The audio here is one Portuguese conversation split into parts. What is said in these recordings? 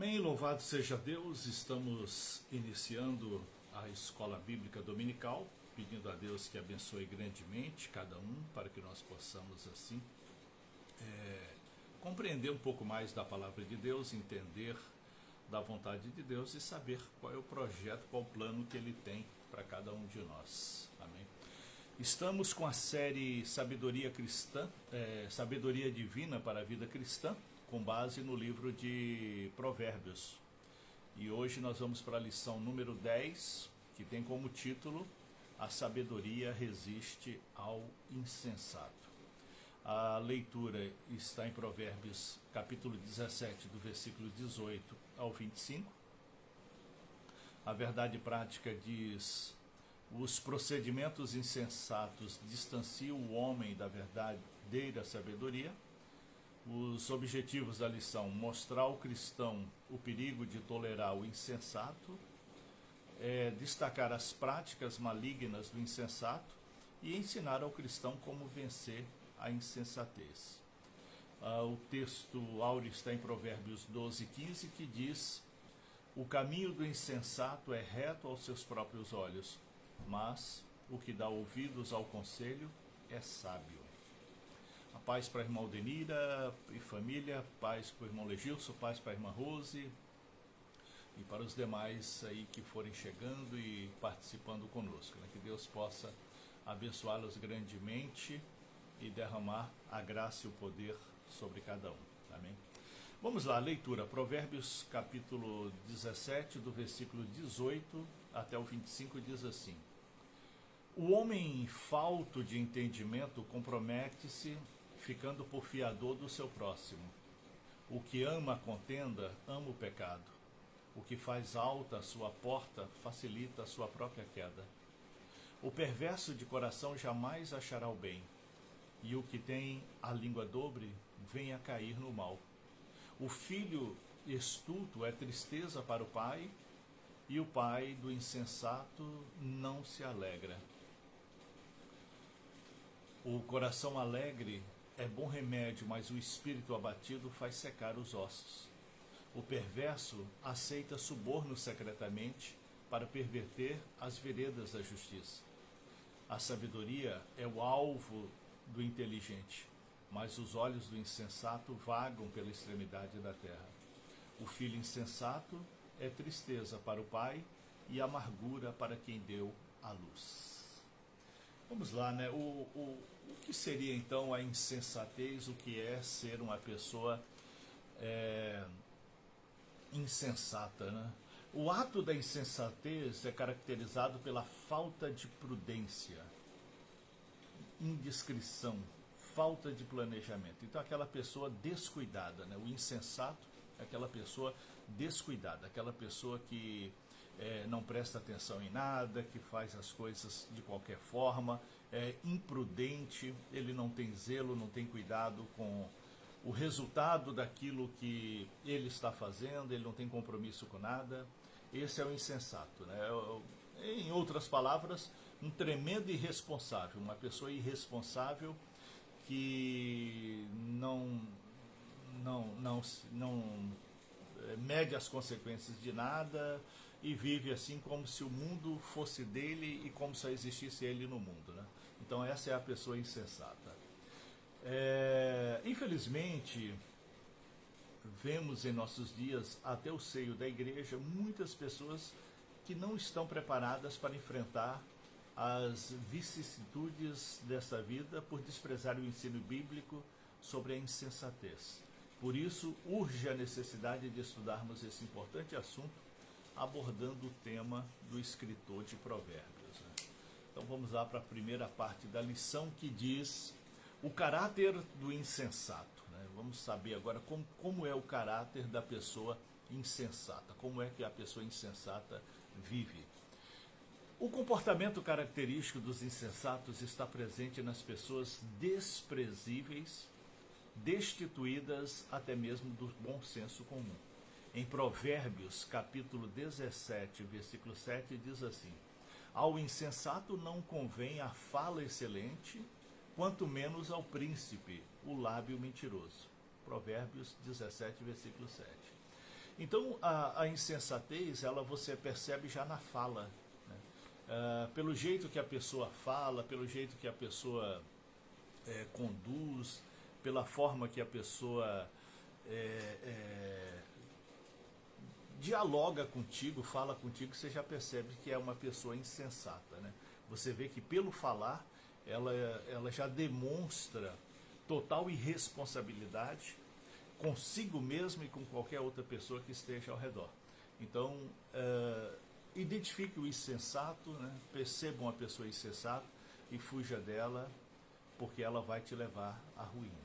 Amém, louvado seja Deus, estamos iniciando a Escola Bíblica Dominical, pedindo a Deus que abençoe grandemente cada um, para que nós possamos assim compreender um pouco mais da Palavra de Deus, entender da vontade de Deus e saber qual é o projeto, qual o plano que Ele tem para cada um de nós. Amém. Estamos com a série Sabedoria Cristã, Sabedoria Divina para a Vida Cristã, com base no livro de Provérbios. E hoje nós vamos para a lição número 10, que tem como título A Sabedoria Resiste ao Insensato. A leitura está em Provérbios capítulo 17, do versículo 18 ao 25. A verdade prática diz: os procedimentos insensatos distanciam o homem da verdadeira sabedoria. Os objetivos da lição: mostrar ao cristão o perigo de tolerar o insensato, destacar as práticas malignas do insensato e ensinar ao cristão como vencer a insensatez. O texto áureo está em Provérbios 12:15, que diz: o caminho do insensato é reto aos seus próprios olhos, mas o que dá ouvidos ao conselho é sábio. A paz para a irmã Aldenira e família, paz para o irmão Legilson, paz para a irmã Rose e para os demais aí que forem chegando e participando conosco, né? Que Deus possa abençoá-los grandemente e derramar a graça e o poder sobre cada um. Amém? Vamos lá, leitura, Provérbios capítulo 17, do versículo 18 até o 25, diz assim: o homem falto de entendimento compromete-se, ficando por fiador do seu próximo. O que ama a contenda, ama o pecado. O que faz alta a sua porta, facilita a sua própria queda. O perverso de coração jamais achará o bem, e o que tem a língua dobre, vem a cair no mal. O filho estulto é tristeza para o pai, e o pai do insensato não se alegra. O coração alegre é bom remédio, mas o espírito abatido faz secar os ossos. O perverso aceita suborno secretamente para perverter as veredas da justiça. A sabedoria é o alvo do inteligente, mas os olhos do insensato vagam pela extremidade da terra. O filho insensato é tristeza para o pai e amargura para quem deu a luz. Vamos lá, né? O que seria então a insensatez? O que é ser uma pessoa insensata, né? O ato da insensatez é caracterizado pela falta de prudência, indiscrição, falta de planejamento. Então, aquela pessoa descuidada, né? O insensato é aquela pessoa descuidada, aquela pessoa que não presta atenção em nada, que faz as coisas de qualquer forma, é imprudente, ele não tem zelo, não tem cuidado com o resultado daquilo que ele está fazendo, ele não tem compromisso com nada. Esse é o insensato, né? Em outras palavras, um tremendo irresponsável, uma pessoa irresponsável que não mede as consequências de nada e vive assim como se o mundo fosse dele e como só existisse ele no mundo, né? Então essa é a pessoa insensata. Infelizmente, vemos em nossos dias, até o seio da igreja, muitas pessoas que não estão preparadas para enfrentar as vicissitudes dessa vida por desprezar o ensino bíblico sobre a insensatez. Por isso, urge a necessidade de estudarmos esse importante assunto, abordando o tema do escritor de Provérbios, né? Então vamos lá para a primeira parte da lição, que diz o caráter do insensato, né? Vamos saber agora como é o caráter da pessoa insensata, como é que a pessoa insensata vive. O comportamento característico dos insensatos está presente nas pessoas desprezíveis, destituídas até mesmo do bom senso comum. Em Provérbios, capítulo 17, versículo 7, diz assim: ao insensato não convém a fala excelente, quanto menos ao príncipe o lábio mentiroso. Provérbios 17, versículo 7. Então, a insensatez, você percebe já na fala, né? Pelo jeito que a pessoa fala, pelo jeito que a pessoa conduz, pela forma que a pessoa dialoga contigo, fala contigo, você já percebe que é uma pessoa insensata, né? Você vê que pelo falar, ela já demonstra total irresponsabilidade consigo mesmo e com qualquer outra pessoa que esteja ao redor. Então, identifique o insensato, né? Perceba uma pessoa insensata e fuja dela, porque ela vai te levar à ruína.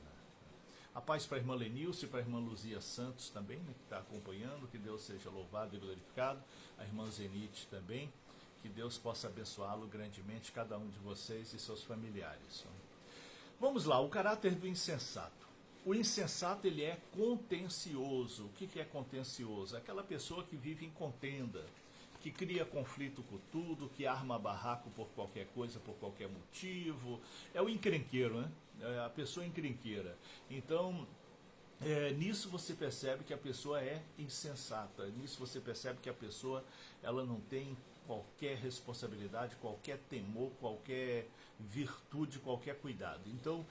A paz para a irmã Lenilce e para a irmã Luzia Santos também, né, que está acompanhando, que Deus seja louvado e glorificado. A irmã Zenite também, que Deus possa abençoá-lo grandemente, cada um de vocês e seus familiares. Vamos lá, o caráter do insensato. O insensato, ele é contencioso. O que é contencioso? Aquela pessoa que vive em contenda, que cria conflito com tudo, que arma barraco por qualquer coisa, por qualquer motivo. É o encrenqueiro, né? É a pessoa encrenqueira. Então, nisso você percebe que a pessoa é insensata. Nisso você percebe que a pessoa ela não tem qualquer responsabilidade, qualquer temor, qualquer virtude, qualquer cuidado. Então,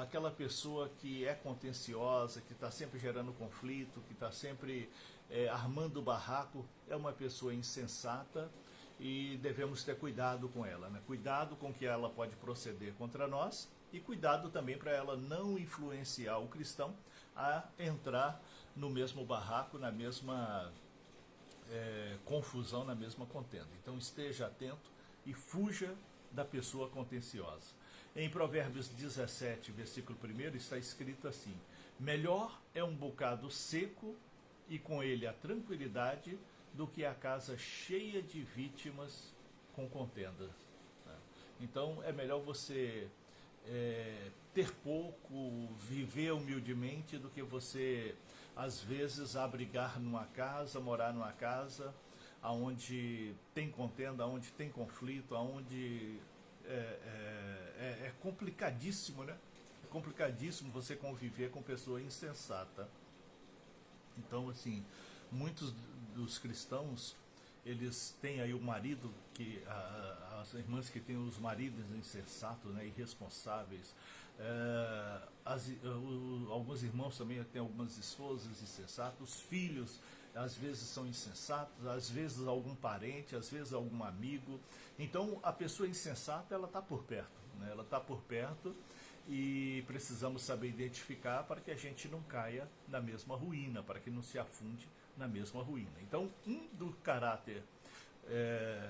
aquela pessoa que é contenciosa, que está sempre gerando conflito, que está sempre armando barraco, é uma pessoa insensata e devemos ter cuidado com ela, né? Cuidado com que ela pode proceder contra nós e cuidado também para ela não influenciar o cristão a entrar no mesmo barraco, na mesma confusão, na mesma contenda. Então esteja atento e fuja da pessoa contenciosa. Em Provérbios 17, versículo 1, está escrito assim: melhor é um bocado seco e com ele a tranquilidade do que a casa cheia de vítimas com contenda. Então é melhor você ter pouco, viver humildemente, do que você às vezes abrigar numa casa, morar numa casa onde tem contenda, onde tem conflito, onde é complicadíssimo, né? É complicadíssimo você conviver com pessoa insensata. Então, assim, muitos dos cristãos, eles têm aí o marido, as irmãs que têm os maridos insensatos, né, irresponsáveis. Alguns irmãos também têm algumas esposas insensatas. Os filhos, às vezes, são insensatos, às vezes algum parente, às vezes algum amigo. Então, a pessoa insensata, ela está por perto, né? Ela está por perto. E precisamos saber identificar para que a gente não caia na mesma ruína, para que não se afunde na mesma ruína. Então, do caráter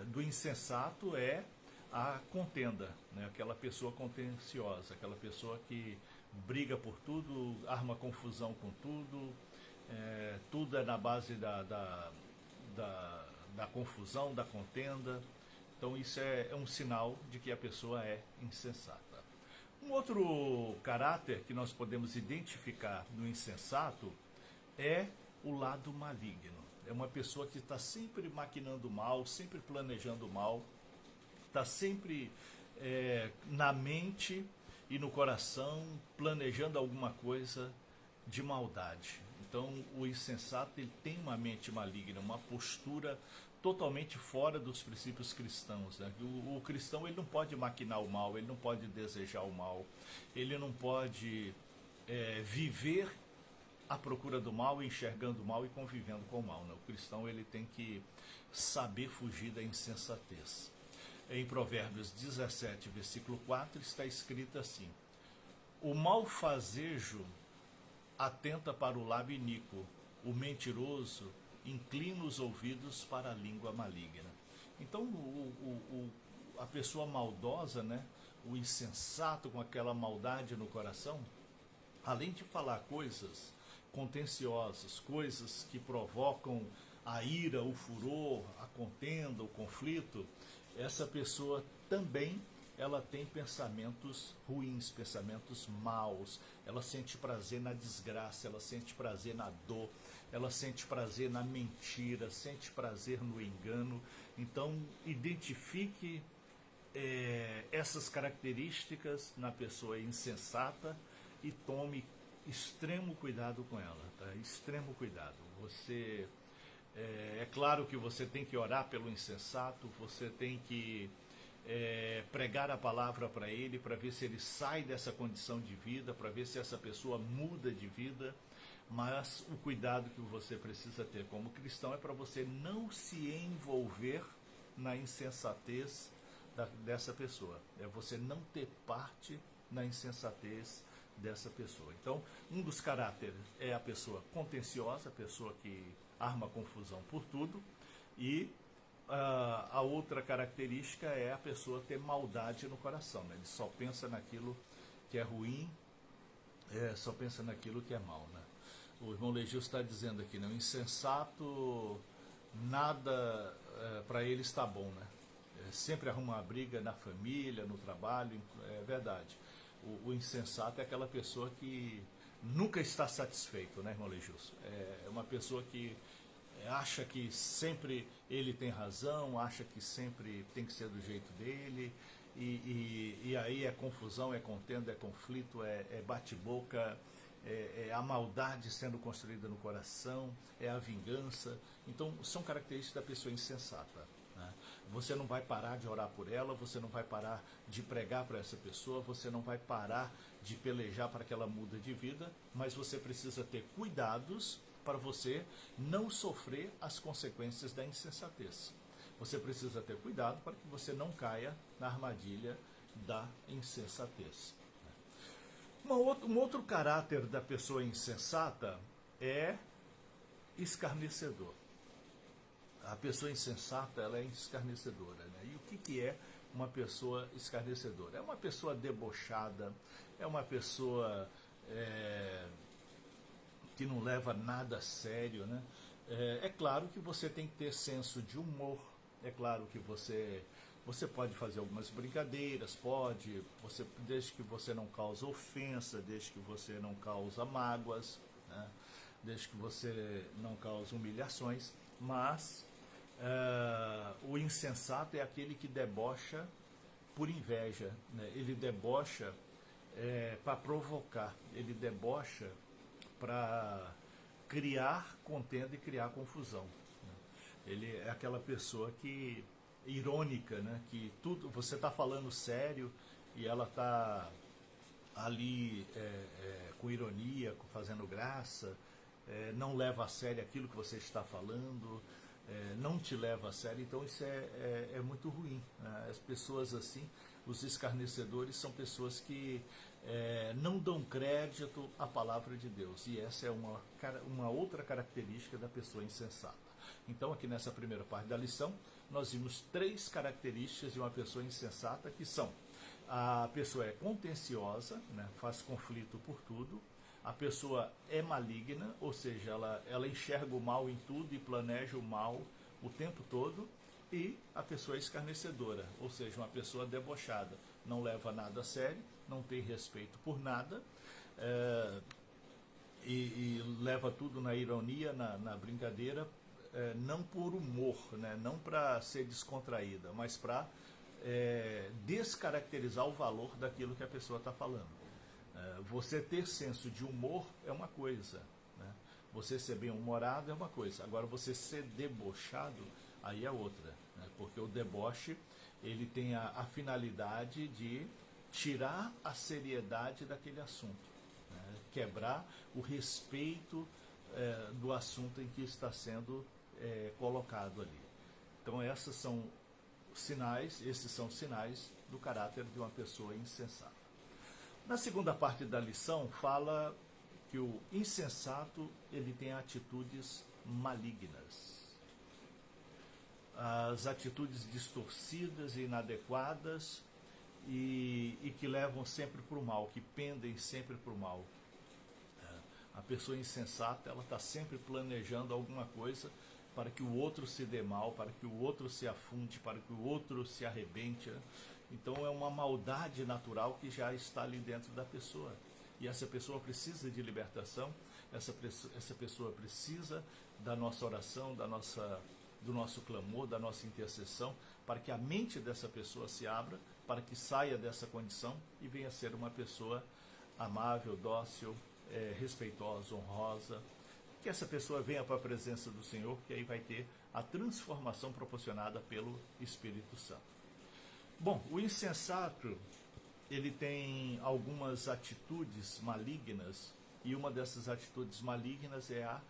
do insensato é a contenda, né? Aquela pessoa contenciosa, aquela pessoa que briga por tudo, arma confusão com tudo, tudo é na base da confusão, da contenda. Então, isso é um sinal de que a pessoa é insensata. Um outro caráter que nós podemos identificar no insensato é o lado maligno. É uma pessoa que está sempre maquinando mal, sempre planejando mal, está sempre na mente e no coração planejando alguma coisa de maldade. Então, o insensato, ele tem uma mente maligna, uma postura totalmente fora dos princípios cristãos, né? O cristão, ele não pode maquinar o mal, ele não pode desejar o mal, ele não pode viver à procura do mal, enxergando o mal e convivendo com o mal, né? O cristão, ele tem que saber fugir da insensatez. Em Provérbios 17, versículo 4, está escrito assim: o malfazejo atenta para o lábio iníquo, o mentiroso inclina os ouvidos para a língua maligna. Então, a pessoa maldosa, né, o insensato com aquela maldade no coração, além de falar coisas contenciosas, coisas que provocam a ira, o furor, a contenda, o conflito, essa pessoa também ela tem pensamentos ruins, pensamentos maus. Ela sente prazer na desgraça, ela sente prazer na dor, ela sente prazer na mentira, sente prazer no engano. Então, identifique essas características na pessoa insensata e tome extremo cuidado com ela, tá? Extremo cuidado. Você é claro que você tem que orar pelo insensato, você tem que pregar a palavra para ele, para ver se ele sai dessa condição de vida, para ver se essa pessoa muda de vida, mas o cuidado que você precisa ter como cristão é para você não se envolver na insensatez dessa pessoa, é você não ter parte na insensatez dessa pessoa. Então, um dos caráteres é a pessoa contenciosa, a pessoa que arma confusão por tudo, e a outra característica é a pessoa ter maldade no coração, né? Ele só pensa naquilo que é ruim, só pensa naquilo que é mal, né? O irmão Legil está dizendo aqui, né? O insensato, nada para ele está bom, né? Sempre arruma uma briga na família, no trabalho, é verdade. O insensato é aquela pessoa que nunca está satisfeito, né, irmão Legilson? É uma pessoa que acha que sempre ele tem razão, acha que sempre tem que ser do jeito dele, e aí é confusão, é contenda, é conflito, é bate-boca, é a maldade sendo construída no coração, é a vingança. Então, são características da pessoa insensata, né? Você não vai parar de orar por ela, você não vai parar de pregar para essa pessoa, você não vai parar de pelejar para que ela mude de vida, mas você precisa ter cuidados para você não sofrer as consequências da insensatez. Você precisa ter cuidado para que você não caia na armadilha da insensatez. Um outro caráter da pessoa insensata é escarnecedor. A pessoa insensata, ela é escarnecedora, né? E o que é uma pessoa escarnecedora? É uma pessoa debochada, é uma pessoa que não leva nada a sério, né? É claro que você tem que ter senso de humor, é claro que você pode fazer algumas brincadeiras, desde que você não causa ofensa, desde que você não causa mágoas, né? Desde que você não causa humilhações, mas o insensato é aquele que debocha por inveja, né? Ele debocha para provocar, ele debocha para criar contenda e criar confusão, né? Ele é aquela pessoa que irônica, né? Que tudo você está falando sério e ela está ali com ironia, fazendo graça, não leva a sério aquilo que você está falando, não te leva a sério. Então isso é muito ruim, né? As pessoas assim, os escarnecedores, são pessoas que não dão crédito à palavra de Deus, e essa é uma outra característica da pessoa insensata. Então aqui nessa primeira parte da lição nós vimos 3 características de uma pessoa insensata, que são: a pessoa é contenciosa, né, faz conflito por tudo; a pessoa é maligna, ou seja, ela enxerga o mal em tudo e planeja o mal o tempo todo; e a pessoa é escarnecedora, ou seja, uma pessoa debochada, não leva nada a sério, não tem respeito por nada, e leva tudo na ironia, na brincadeira, não por humor, né, não para ser descontraída, mas para descaracterizar o valor daquilo que a pessoa está falando. Você ter senso de humor é uma coisa, né? Você ser bem-humorado é uma coisa. Agora, você ser debochado, aí é outra, né? Porque o deboche, ele tem a finalidade de tirar a seriedade daquele assunto, né? Quebrar o respeito do assunto em que está sendo colocado ali. Então, esses são sinais do caráter de uma pessoa insensata. Na segunda parte da lição, fala que o insensato, ele tem atitudes malignas. As atitudes distorcidas e inadequadas, e que levam sempre para o mal, que pendem sempre para o mal. A pessoa insensata, ela está sempre planejando alguma coisa para que o outro se dê mal, para que o outro se afunde, para que o outro se arrebente. Então é uma maldade natural que já está ali dentro da pessoa. E essa pessoa precisa de libertação, essa pessoa precisa da nossa oração, do nosso clamor, da nossa intercessão, para que a mente dessa pessoa se abra, para que saia dessa condição e venha a ser uma pessoa amável, dócil, respeitosa, honrosa, que essa pessoa venha para a presença do Senhor, que aí vai ter a transformação proporcionada pelo Espírito Santo. Bom, o insensato, ele tem algumas atitudes malignas, e uma dessas atitudes malignas é a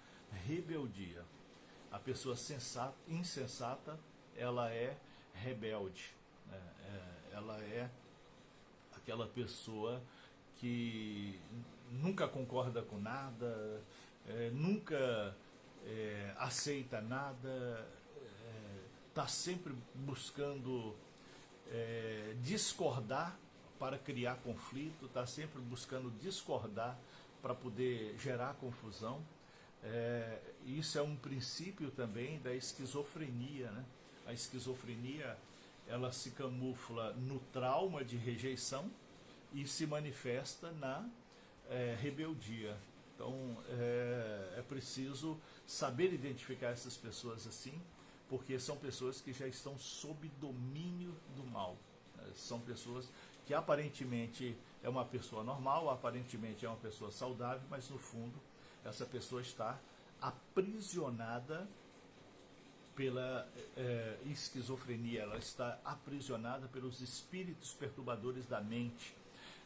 rebeldia. A pessoa insensata, ela é rebelde, né? Ela é aquela pessoa que nunca concorda com nada, nunca aceita nada, está sempre buscando discordar para criar conflito, está sempre buscando discordar para poder gerar confusão. Isso é um princípio também da esquizofrenia, né? A esquizofrenia, ela se camufla no trauma de rejeição e se manifesta na rebeldia. Então, é preciso saber identificar essas pessoas assim, porque são pessoas que já estão sob domínio do mal. São pessoas que aparentemente é uma pessoa normal, aparentemente é uma pessoa saudável, mas no fundo essa pessoa está aprisionada pela esquizofrenia, ela está aprisionada pelos espíritos perturbadores da mente,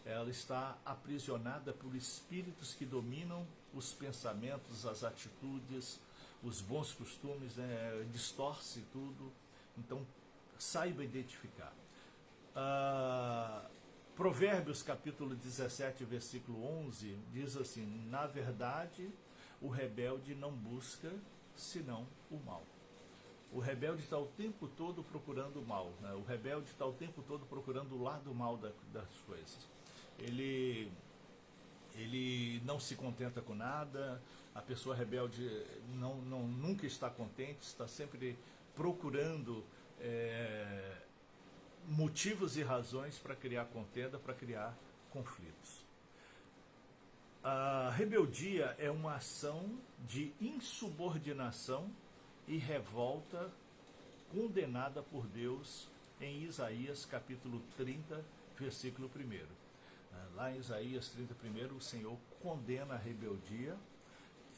ela está aprisionada por espíritos que dominam os pensamentos, as atitudes, os bons costumes, né? Distorce tudo. Então, saiba identificar. Provérbios capítulo 17, versículo 11, diz assim: na verdade, o rebelde não busca senão o mal. O rebelde está o tempo todo procurando o mal, né? O rebelde está o tempo todo procurando o lado mal das coisas. Ele não se contenta com nada. A pessoa rebelde nunca está contente, está sempre procurando motivos e razões para criar contenda, para criar conflitos. A rebeldia é uma ação de insubordinação e revolta condenada por Deus em Isaías capítulo 30, versículo 1. Lá em Isaías 30, 1, o Senhor condena a rebeldia,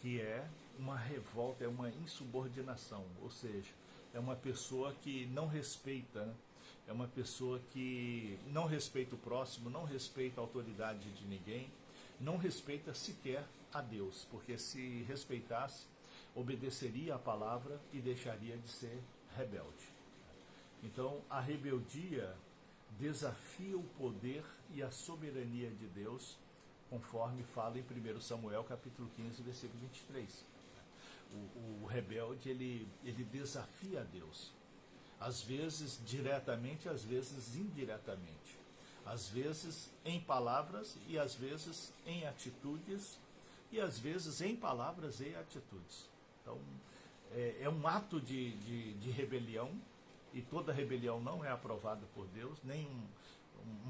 que é uma revolta, é uma insubordinação, ou seja, é uma pessoa que não respeita, né? É uma pessoa que não respeita o próximo, não respeita a autoridade de ninguém, não respeita sequer a Deus, porque se respeitasse, obedeceria a palavra e deixaria de ser rebelde. Então, a rebeldia desafia o poder e a soberania de Deus, conforme fala em 1 Samuel capítulo 15, versículo 23. O rebelde, ele desafia a Deus. Às vezes diretamente, às vezes indiretamente. Às vezes em palavras e às vezes em atitudes e às vezes em palavras e atitudes. Então, é um ato de rebelião, e toda rebelião não é aprovada por Deus, nem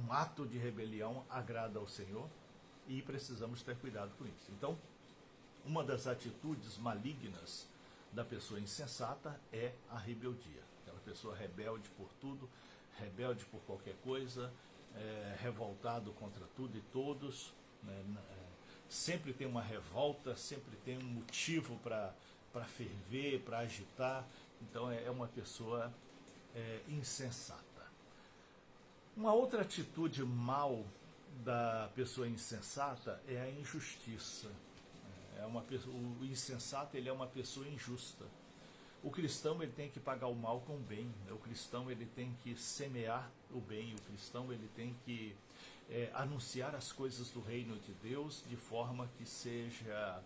um ato de rebelião agrada ao Senhor, e precisamos ter cuidado com isso. Então, uma das atitudes malignas da pessoa insensata é a rebeldia. Aquela pessoa rebelde por tudo, rebelde por qualquer coisa, revoltado contra tudo e todos, né? Sempre tem uma revolta, sempre tem um motivo para ferver, para agitar. Então é uma pessoa insensata. Uma outra atitude mal da pessoa insensata é a injustiça. O insensato, ele é uma pessoa injusta. O cristão, ele tem que pagar o mal com o bem, né? O cristão, ele tem que semear o bem, o cristão, ele tem que anunciar as coisas do reino de Deus de forma que seja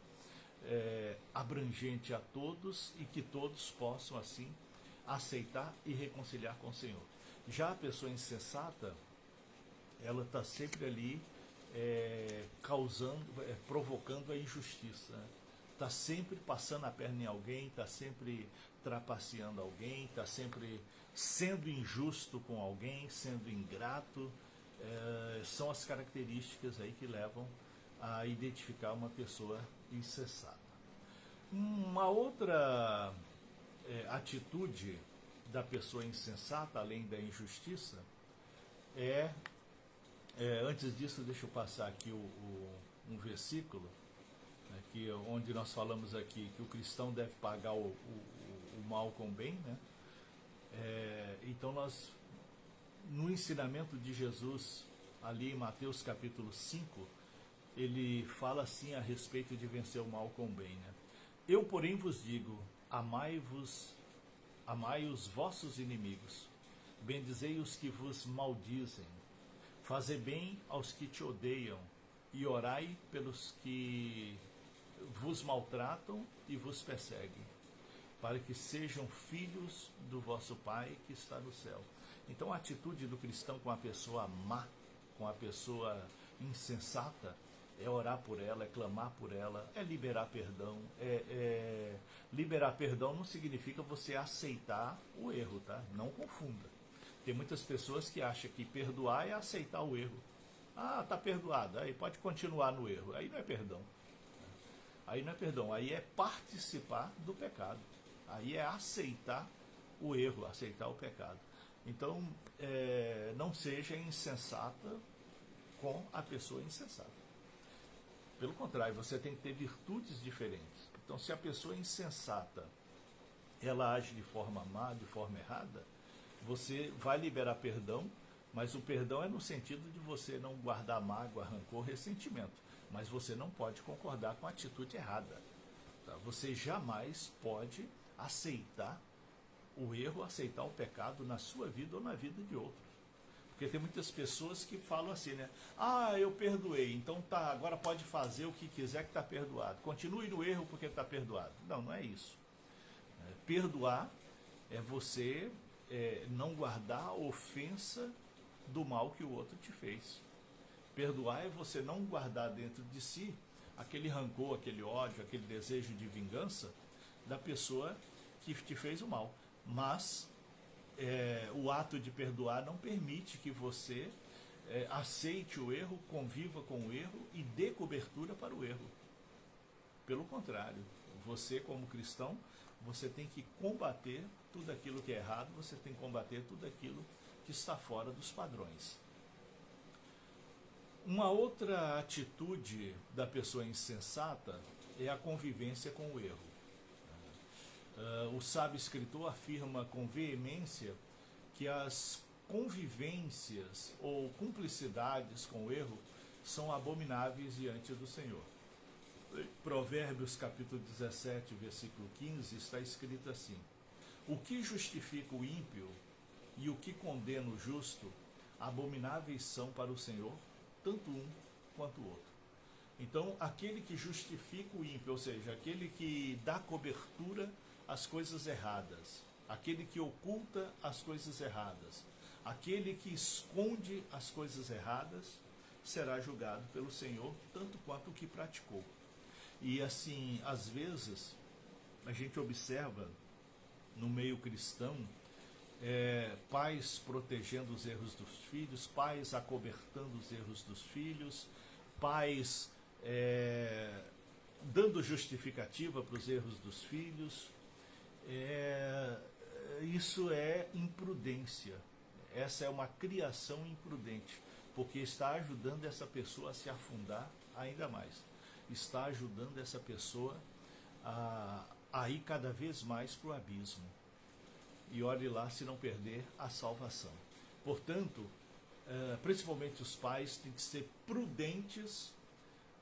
abrangente a todos e que todos possam assim aceitar e reconciliar com o Senhor. Já a pessoa insensata, ela está sempre ali provocando a injustiça, né? Está sempre passando a perna em alguém, está sempre trapaceando alguém, está sempre sendo injusto com alguém, sendo ingrato. São as características aí que levam a identificar uma pessoa insensata. Uma outra atitude da pessoa insensata, além da injustiça, antes disso, deixa eu passar aqui um versículo né, onde nós falamos aqui que o cristão deve pagar o mal com o bem, né? Então nós, no ensinamento de Jesus, ali em Mateus capítulo 5, ele fala assim a respeito de vencer o mal com o bem, né? Eu, porém, vos digo, amai os vossos inimigos, bendizei os que vos maldizem, fazei bem aos que te odeiam, e orai pelos que vos maltratam e vos perseguem, para que sejam filhos do vosso Pai que está no céu. Então a atitude do cristão com a pessoa má, com a pessoa insensata, é orar por ela, é clamar por ela, é liberar perdão. Liberar perdão não significa você aceitar o erro, tá? Não confunda. Tem muitas pessoas que acham que perdoar é aceitar o erro. Ah, tá perdoado, aí pode continuar no erro. Aí não é perdão. Aí não é perdão, aí é participar do pecado. Aí é aceitar o erro, aceitar o pecado. Então, não seja insensata com a pessoa insensata. Pelo contrário, você tem que ter virtudes diferentes. Então, se a pessoa insensata, ela age de forma má, de forma errada, você vai liberar perdão, mas o perdão é no sentido de você não guardar mágoa, rancor, ressentimento. Mas você não pode concordar com a atitude errada. Tá? Você jamais pode aceitar o erro, aceitar o pecado na sua vida ou na vida de outros. Porque tem muitas pessoas que falam assim, né? Ah, eu perdoei, então tá, agora pode fazer o que quiser que está perdoado. Continue no erro porque está perdoado. Não, não é isso. Perdoar é você não guardar a ofensa do mal que o outro te fez. Perdoar é você não guardar dentro de si aquele rancor, aquele ódio, aquele desejo de vingança da pessoa que te fez o mal. Mas o ato de perdoar não permite que você aceite o erro, conviva com o erro e dê cobertura para o erro. Pelo contrário, você como cristão, você tem que combater tudo aquilo que é errado, você tem que combater tudo aquilo que está fora dos padrões. Uma outra atitude da pessoa insensata é a convivência com o erro. O sábio escritor afirma com veemência que as convivências ou cumplicidades com o erro são abomináveis diante do Senhor. Provérbios capítulo 17, versículo 15, está escrito assim: o que justifica o ímpio e o que condena o justo, abomináveis são para o Senhor, tanto um quanto o outro. Então, aquele que justifica o ímpio, ou seja, aquele que dá cobertura às coisas erradas, aquele que oculta as coisas erradas, aquele que esconde as coisas erradas, será julgado pelo Senhor, tanto quanto o que praticou. E assim, às vezes, a gente observa no meio cristão, pais protegendo os erros dos filhos, pais acobertando os erros dos filhos, pais dando justificativa para os erros dos filhos. Isso é imprudência. Essa é uma criação imprudente, porque está ajudando essa pessoa a se afundar ainda mais. Está ajudando essa pessoa a ir cada vez mais para o abismo. E olhe lá se não perder a salvação. Portanto, principalmente os pais têm que ser prudentes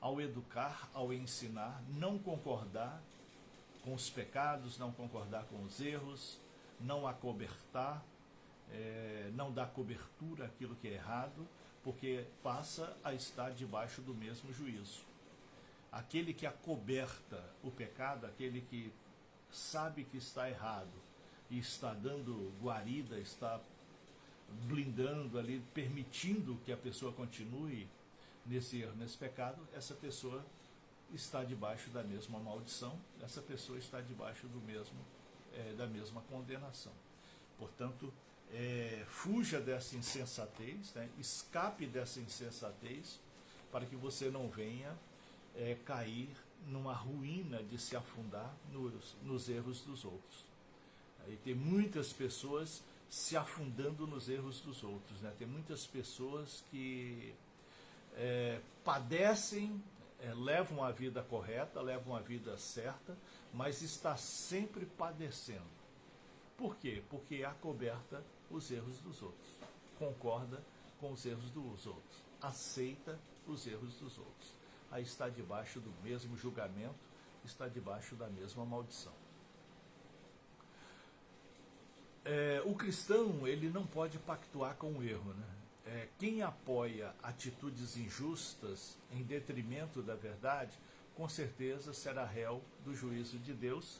ao educar, ao ensinar, não concordar com os pecados, não concordar com os erros, não acobertar, não dar cobertura àquilo que é errado, porque passa a estar debaixo do mesmo juízo. Aquele que acoberta o pecado, aquele que sabe que está errado e está dando guarida, está blindando ali, permitindo que a pessoa continue nesse erro, nesse pecado, essa pessoa está debaixo da mesma maldição, essa pessoa está debaixo da mesma condenação. Portanto, fuja dessa insensatez, né? Escape dessa insensatez, para que você não venha cair numa ruína de se afundar nos erros dos outros. E tem muitas pessoas se afundando nos erros dos outros, né? Tem muitas pessoas que padecem levam a vida correta, levam a vida certa, mas está sempre padecendo. Por quê? Porque acoberta os erros dos outros, concorda com os erros dos outros, aceita os erros dos outros. Aí está debaixo do mesmo julgamento, está debaixo da mesma maldição. O cristão, ele não pode pactuar com o erro, né? Quem apoia atitudes injustas em detrimento da verdade, com certeza será réu do juízo de Deus,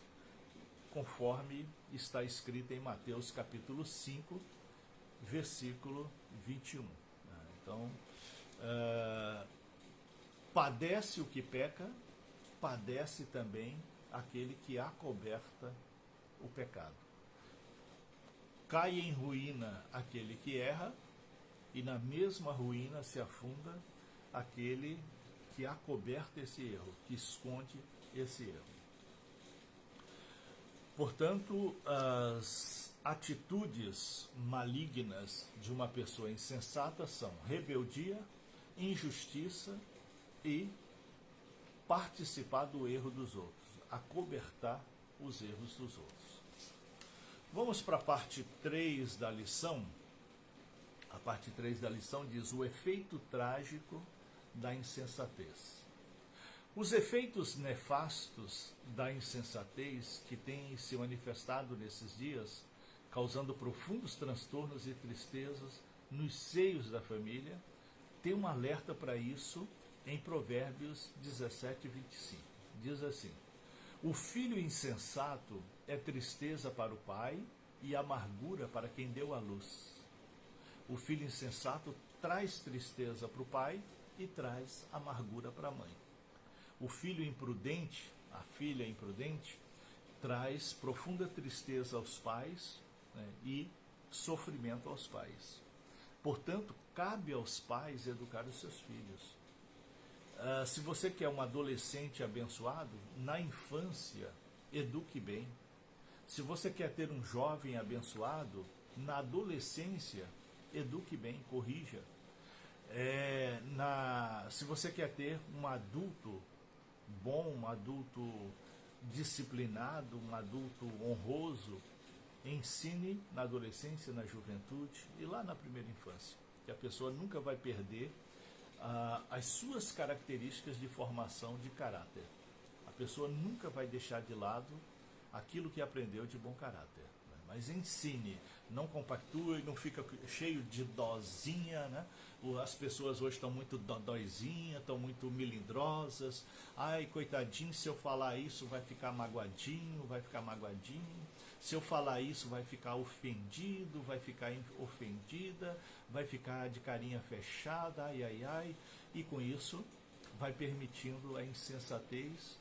conforme está escrito em Mateus capítulo 5, versículo 21. Então, padece o que peca, padece também aquele que acoberta o pecado. Cai em ruína aquele que erra, e na mesma ruína se afunda aquele que acoberta esse erro, que esconde esse erro. Portanto, as atitudes malignas de uma pessoa insensata são rebeldia, injustiça e participar do erro dos outros, acobertar os erros dos outros. Vamos para a parte 3 da lição. A parte 3 da lição diz o efeito trágico da insensatez. Os efeitos nefastos da insensatez que têm se manifestado nesses dias, causando profundos transtornos e tristezas nos seios da família, tem um alerta para isso em Provérbios 17, 25. Diz assim: o filho insensato é tristeza para o pai e amargura para quem deu à luz. O filho insensato traz tristeza para o pai e traz amargura para a mãe. O filho imprudente, a filha imprudente, traz profunda tristeza aos pais, né, e sofrimento aos pais. Portanto, cabe aos pais educar os seus filhos. Se você quer um adolescente abençoado, na infância, eduque bem. Se você quer ter um jovem abençoado, na adolescência, eduque bem, corrija. Se você quer ter um adulto bom, um adulto disciplinado, um adulto honroso, ensine na adolescência, na juventude e lá na primeira infância, que a pessoa nunca vai perder as suas características de formação de caráter. A pessoa nunca vai deixar de lado aquilo que aprendeu de bom caráter. Né? Mas ensine, não compactue, não fica cheio de dozinha, né? As pessoas hoje estão muito dodóizinhas, estão muito melindrosas. Ai, coitadinho, se eu falar isso vai ficar magoadinho, vai ficar magoadinho. Se eu falar isso vai ficar ofendido, vai ficar ofendida, vai ficar de carinha fechada, ai, ai, ai. E com isso vai permitindo a insensatez,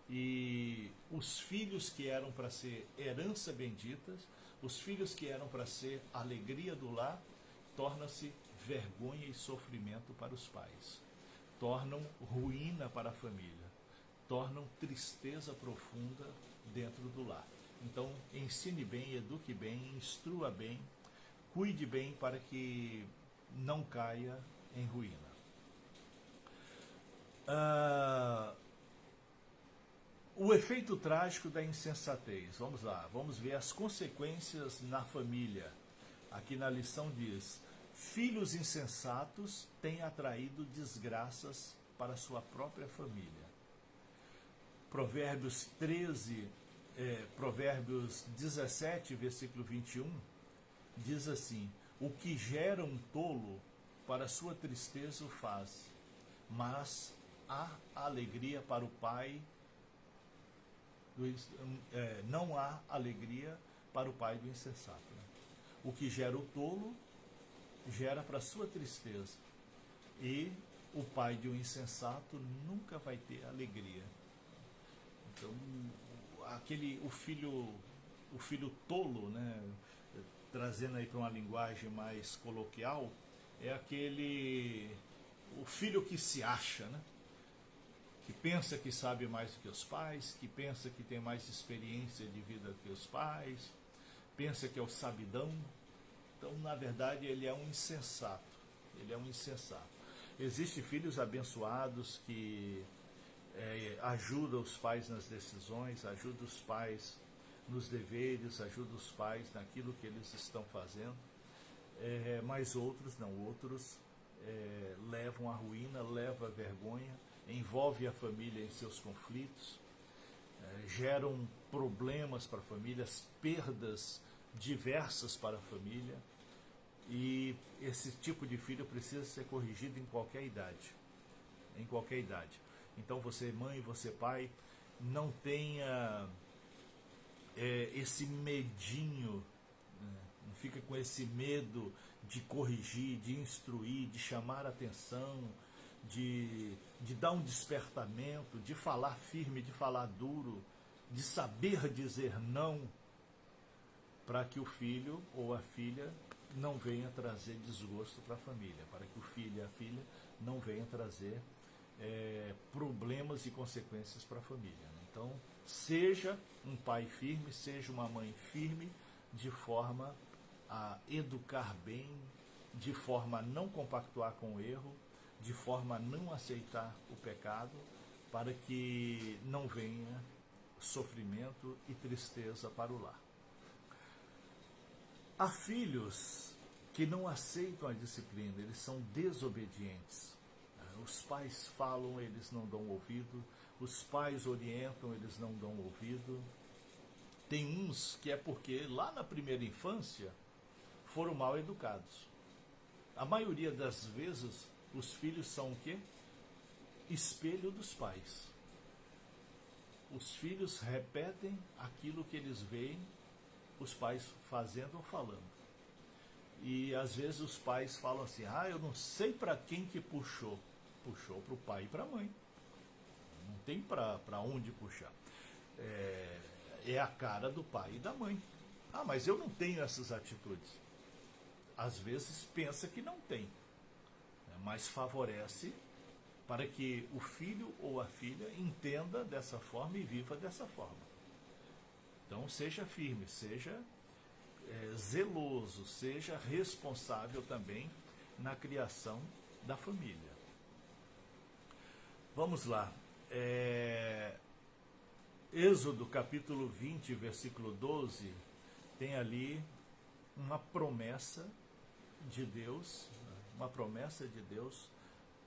e os filhos que eram para ser herança benditas, os filhos que eram para ser alegria do lar, tornam-se vergonha e sofrimento para os pais, tornam ruína para a família, tornam tristeza profunda dentro do lar. Então, ensine bem, eduque bem, instrua bem, cuide bem para que não caia em ruína. O efeito trágico da insensatez. Vamos lá, vamos ver as consequências na família. Aqui na lição diz: filhos insensatos têm atraído desgraças para sua própria família. Provérbios 17, versículo 21, diz assim: o que gera um tolo, para sua tristeza o faz, mas há alegria para o pai. Não há alegria para o pai do insensato. Né? O que gera o tolo, gera para sua tristeza. E o pai de um insensato nunca vai ter alegria. Então, o filho tolo, né, trazendo aí para uma linguagem mais coloquial, é o filho que se acha, né? Que pensa que sabe mais do que os pais, que pensa que tem mais experiência de vida que os pais, pensa que é o sabidão. Então, na verdade, ele é um insensato. Ele é um insensato. Existem filhos abençoados que ajuda os pais nas decisões, ajuda os pais nos deveres, ajuda os pais naquilo que eles estão fazendo, mas outros não, outros levam à ruína, levam à vergonha, envolve a família em seus conflitos, geram problemas para a família, perdas diversas para a família, e esse tipo de filho precisa ser corrigido em qualquer idade, em qualquer idade. Então você mãe, você pai, não tenha esse medinho, né? Não fica com esse medo de corrigir, de instruir, de chamar a atenção, de dar um despertamento, de falar firme, de falar duro, de saber dizer não, para que o filho ou a filha não venha trazer desgosto para a família, para que o filho e a filha não venham trazer problemas e consequências para a família, né? Então, seja um pai firme, seja uma mãe firme, de forma a educar bem, de forma a não compactuar com o erro, de forma a não aceitar o pecado, para que não venha sofrimento e tristeza para o lar. Há filhos que não aceitam a disciplina, eles são desobedientes. Os pais falam, eles não dão ouvido, os pais orientam, eles não dão ouvido. Tem uns que é porque lá na primeira infância foram mal educados. A maioria das vezes os filhos são o quê? Espelho dos pais. Os filhos repetem aquilo que eles veem os pais fazendo ou falando. E às vezes os pais falam assim, eu não sei para quem que puxou. Puxou para o pai e para a mãe. Não tem para onde puxar. É a cara do pai e da mãe. Mas eu não tenho essas atitudes. Às vezes pensa que não tem, mas favorece para que o filho ou a filha entenda dessa forma e viva dessa forma. Então seja firme, seja zeloso, seja responsável também na criação da família. Vamos lá. Êxodo capítulo 20, versículo 12, tem ali uma promessa de Deus,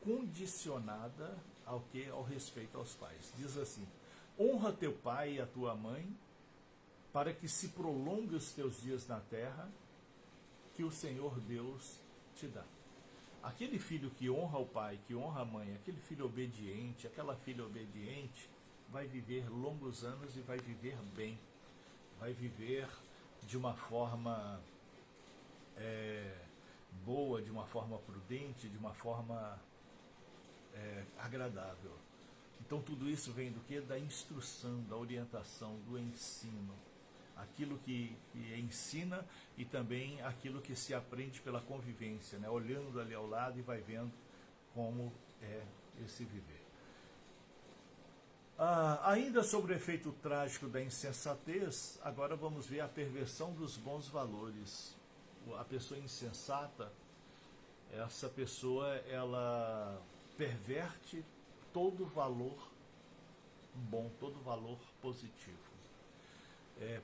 condicionada ao que? Ao respeito aos pais. Diz assim: honra teu pai e a tua mãe, para que se prolongue os teus dias na terra, que o Senhor Deus te dá. Aquele filho que honra o pai, que honra a mãe, aquele filho obediente, aquela filha obediente, vai viver longos anos e vai viver bem. Vai viver de uma forma boa, de uma forma prudente, de uma forma agradável. Então tudo isso vem do quê? Da instrução, da orientação, do ensino. Aquilo que ensina e também aquilo que se aprende pela convivência, né? Olhando ali ao lado e vai vendo como é esse viver. Ainda sobre o efeito trágico da insensatez, agora vamos ver a perversão dos bons valores. A pessoa insensata, essa pessoa, ela perverte todo valor bom, todo valor positivo.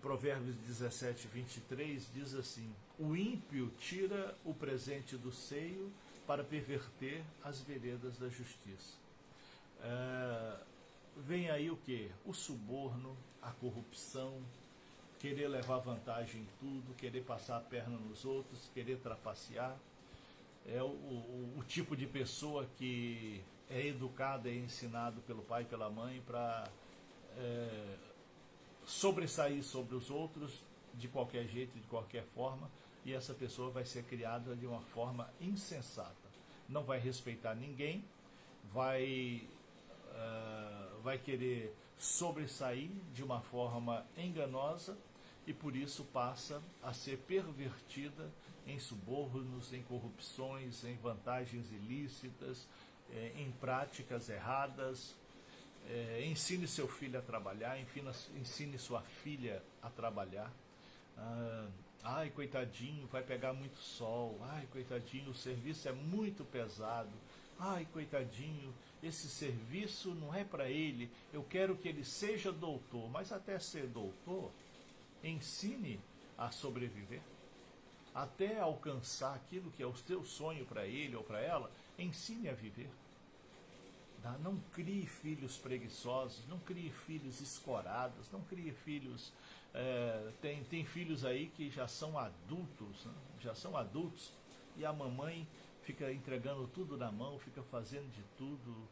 Provérbios 17, 23 diz assim: o ímpio tira o presente do seio para perverter as veredas da justiça. Vem aí o que? O suborno, a corrupção, querer levar vantagem em tudo, querer passar a perna nos outros, querer trapacear. É o tipo de pessoa que é educada e ensinado pelo pai e pela mãe para sobressair sobre os outros de qualquer jeito, de qualquer forma, e essa pessoa vai ser criada de uma forma insensata. Não vai respeitar ninguém, vai querer sobressair de uma forma enganosa e por isso passa a ser pervertida em subornos, em corrupções, em vantagens ilícitas, em práticas erradas. Ensine seu filho a trabalhar, ensine sua filha a trabalhar. Ai, coitadinho, vai pegar muito sol. Ai, coitadinho, o serviço é muito pesado. Ai, coitadinho, esse serviço não é para ele, eu quero que ele seja doutor, mas até ser doutor, ensine a sobreviver. Até alcançar aquilo que é o seu sonho para ele ou para ela, ensine a viver. Não crie filhos preguiçosos, não crie filhos escorados, não crie filhos... tem filhos aí que já são adultos, né? Já são adultos, e a mamãe fica entregando tudo na mão, fica fazendo de tudo,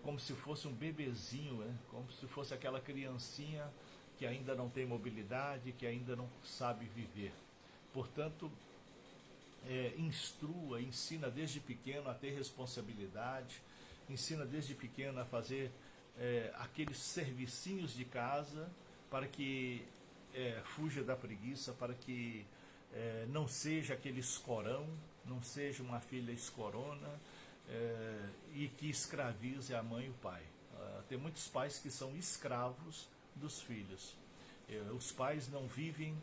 como se fosse um bebezinho, né? Como se fosse aquela criancinha que ainda não tem mobilidade, que ainda não sabe viver. Portanto, instrua, ensina desde pequeno a ter responsabilidade, ensina desde pequeno a fazer aqueles servicinhos de casa, para que fuja da preguiça, para que não seja aquele escorão, não seja uma filha escorona, e que escravize a mãe e o pai. Tem muitos pais que são escravos dos filhos. Os pais não vivem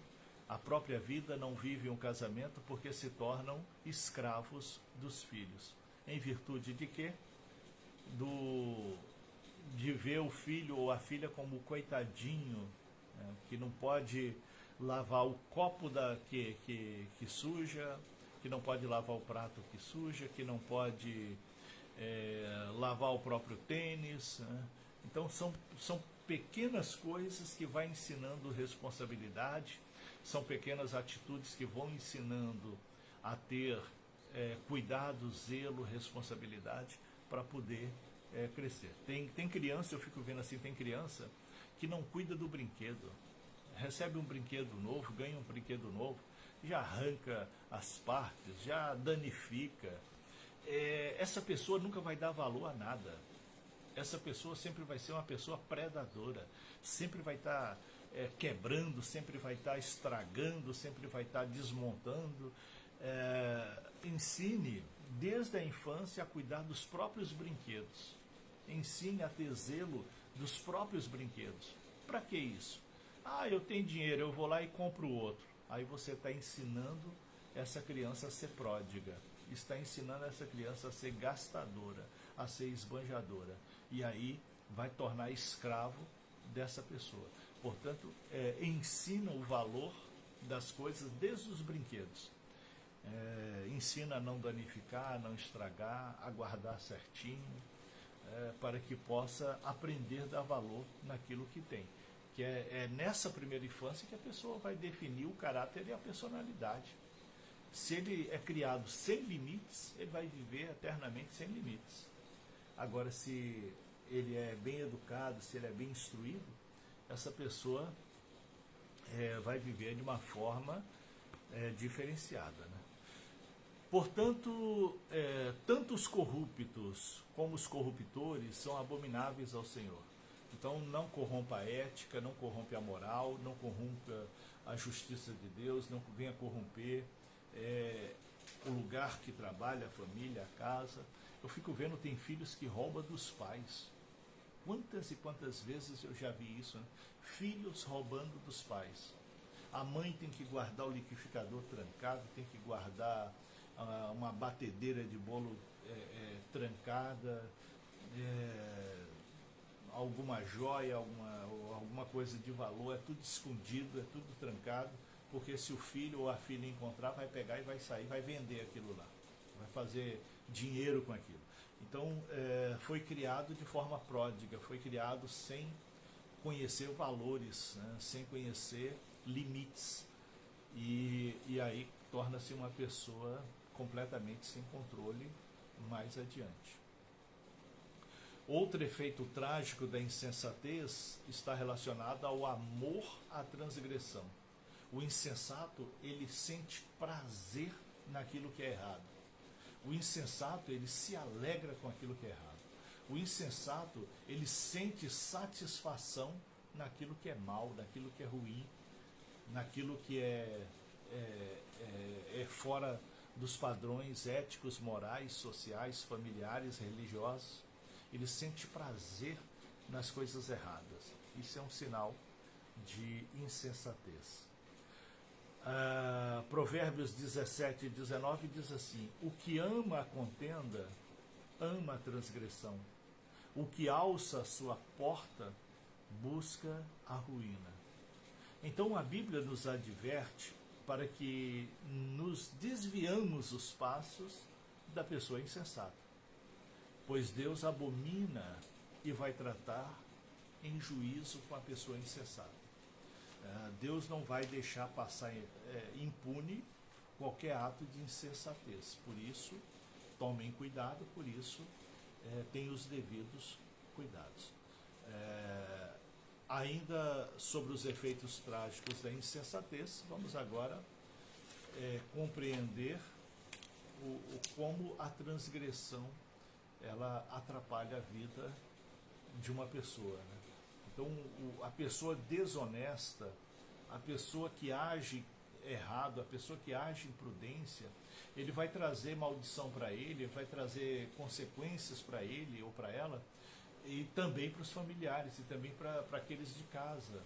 a própria vida, não vivem o casamento, porque se tornam escravos dos filhos. Em virtude de quê? De ver o filho ou a filha como coitadinho, que não pode lavar o copo que suja, que não pode lavar o prato que suja, que não pode lavar o próprio tênis, né? Então são pequenas coisas que vai ensinando responsabilidade, são pequenas atitudes que vão ensinando a ter cuidado, zelo, responsabilidade para poder crescer. Tem criança, eu fico vendo assim, tem criança que não cuida do brinquedo. Recebe um brinquedo novo, ganha um brinquedo novo, já arranca as partes, já danifica. Essa pessoa nunca vai dar valor a nada. Essa pessoa sempre vai ser uma pessoa predadora, sempre vai estar quebrando, sempre vai estar estragando, sempre vai estar desmontando. Ensine desde a infância a cuidar dos próprios brinquedos. Ensine a ter zelo dos próprios brinquedos. Para que isso? Eu tenho dinheiro, eu vou lá e compro outro. Aí você está ensinando essa criança a ser pródiga, está ensinando essa criança a ser gastadora, a ser esbanjadora. E aí vai tornar escravo dessa pessoa. Portanto, ensina o valor das coisas desde os brinquedos. Ensina a não danificar, a não estragar, a guardar certinho, para que possa aprender a dar valor naquilo que tem. Que é nessa primeira infância que a pessoa vai definir o caráter e a personalidade. Se ele é criado sem limites, ele vai viver eternamente sem limites. Agora, se ele é bem educado, se ele é bem instruído, essa pessoa vai viver de uma forma diferenciada, né? Portanto, tanto os corruptos como os corruptores são abomináveis ao Senhor. Então, não corrompa a ética, não corrompe a moral, não corrompa a justiça de Deus, não venha corromper o lugar que trabalha, a família, a casa. Eu fico vendo, tem filhos que roubam dos pais. Quantas e quantas vezes eu já vi isso, né? Filhos roubando dos pais. A mãe tem que guardar o liquidificador trancado, tem que guardar uma batedeira de bolo trancada, alguma joia, alguma coisa de valor, é tudo escondido, é tudo trancado, porque se o filho ou a filha encontrar, vai pegar e vai sair, vai vender aquilo lá, vai fazer dinheiro com aquilo. Então, foi criado de forma pródiga, foi criado sem conhecer valores, né, sem conhecer limites, e aí torna-se uma pessoa completamente sem controle mais adiante. Outro efeito trágico da insensatez está relacionado ao amor à transgressão. O insensato, ele sente prazer naquilo que é errado. O insensato, ele se alegra com aquilo que é errado. O insensato, ele sente satisfação naquilo que é mal, naquilo que é ruim, naquilo que é fora dos padrões éticos, morais, sociais, familiares, religiosos. Ele sente prazer nas coisas erradas. Isso é um sinal de insensatez. Provérbios 17 e 19 diz assim: o que ama a contenda ama a transgressão. O que alça a sua porta busca a ruína. Então a Bíblia nos adverte para que nos desviamos os passos da pessoa insensata. Pois Deus abomina e vai tratar em juízo com a pessoa insensata. Deus não vai deixar passar impune qualquer ato de insensatez. Por isso, tomem cuidado, por isso, tenham os devidos cuidados. Ainda sobre os efeitos trágicos da insensatez, vamos agora compreender como a transgressão ela atrapalha a vida de uma pessoa, né? Então, a pessoa desonesta, a pessoa que age errado, a pessoa que age imprudência, ele vai trazer maldição para ele, vai trazer consequências para ele ou para ela, e também para os familiares, e também para aqueles de casa.